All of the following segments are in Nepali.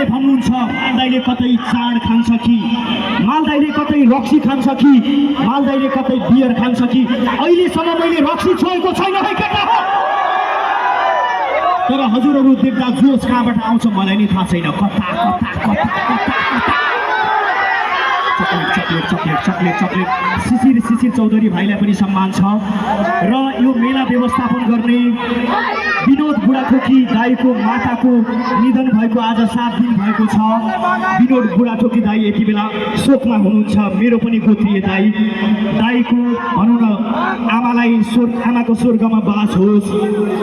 राजाले भन्नुहुन्छ मालदाईले कतै चाड खान्छ कि, मालदाईले कतै रक्सी खान्छ कि, मालदाईले कतै बियर खान्छ कि, अहिलेसम्म मैले रक्सी छोएको छैन है केटा हो। तर हजुरहरू देख्दा जोस कहाँबाट आउँछ मलाई नि थाहा छैन। कता कता कता कता कता चक्लेट चक्लेट चक्लेट चक्लेट शिशिर चौधरी भाइलाई पनि सम्मान छ। र यो मेला व्यवस्थापन गर्ने विनोद बुढाथोकी दाईको माताको निधन भएको आज 7 दिन भएको छ। विनोद बुढाथोकी दाई यति बेला शोकमा हुनुहुन्छ। मेरो पनि गोत्रीय दाईको भनौँ न आमाको स्वर्गमा बास होस्।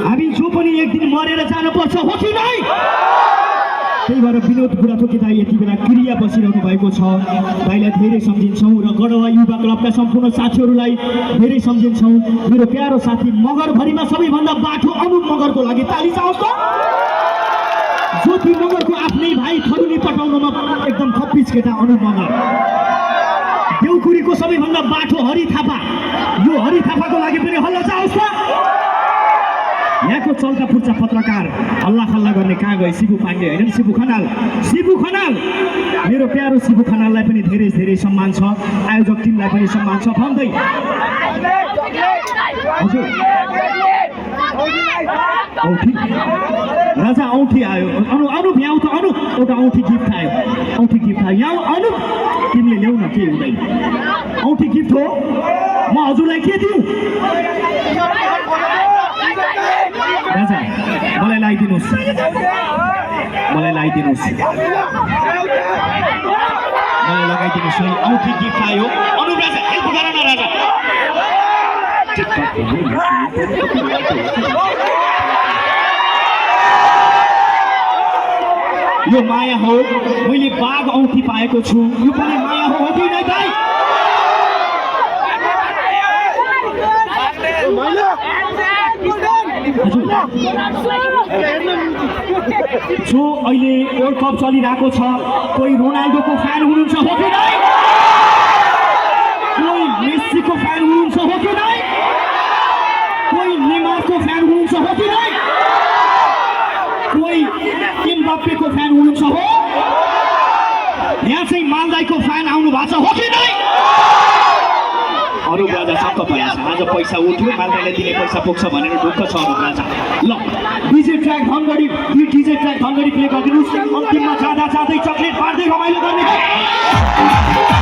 हामी जो पनि एक दिन मरेर जानुपर्छ हो कि नै? त्यही भएर विनोद बुढाथोकी दाई यति बेला क्रिया बसिरहनु भएको छ। दाईलाई धेरै सम्झिन्छौँ र गढवा युवा क्लबका सम्पूर्ण साथीहरूलाई धेरै सम्झिन्छौँ। मेरो प्यारो साथी मगरभरिमा सबैभन्दा बाठो अनुप मगरको लागि ताली चाहोस् त। ज्योति मगरको आफ्नै भाइ थरुनी पटाउनमा एकदम खप्पिस केटा अनुप मगर। देउखुरीको सबैभन्दा बाठो हरि थापा, यो हरि थापाको लागि पनि हल्ला चाहोस् त। यहाँको चल्ता पुर्चा पत्रकार हल्ला खल्ला गर्ने कहाँ गए? शिबु पाण्डे होइन, शिबु खनाल। मेरो प्यारो शिबु खनाललाई पनि धेरै धेरै सम्मान छ। आयोजक टिमलाई पनि सम्मान छ भन्दै हजुर औठी राजा औठी आयो। अनु भ्याउ त अनु एउटा औठी गिफ्ट आयो। यहाँ अनु तिमीले ल्याउ न, के हुँदैन। औठी गिफ्ट हो, म हजुरलाई के दिउँ? राजा मलाई लगाइदिनुहोस्। मलाई लगाइदिनुहोस् है। औठी गिफ्ट आयो। अनु राजा हेल्प गर न राजा। यो माया हो। मैले बाघ औठी पाएको छु। यो पनि माया हो कि नै दाइ? जो अहिले वर्ल्ड कप चलिरहेको छ, कोही रोनाल्डोको फ्यान हुनुहुन्छ हो कि नै? कोही मेस्सीको फ्यान हुनुहुन्छ हो कि नै? कोही नेमारको फ्यान हुनुहुन्छ हो कि नै? कोही एम्बाप्पेको फ्यान हुनुहुन्छ हो? यहाँ चाहिँ मालदाईको फ्यान आउनु भएको छ हो कि नै? अरूप राजा छक्क परेछ। आज पैसा उठ्यो, मालदाईले दिने पैसा पुग्छ भनेर ढुक्क छ अरूप राजा। ल डीजे ट्र्याक धनगढी प्ले गरिदिनुहोस्। अन्तिममा जाँदै चक्लेट पार्दै रमाइलो गर्ने।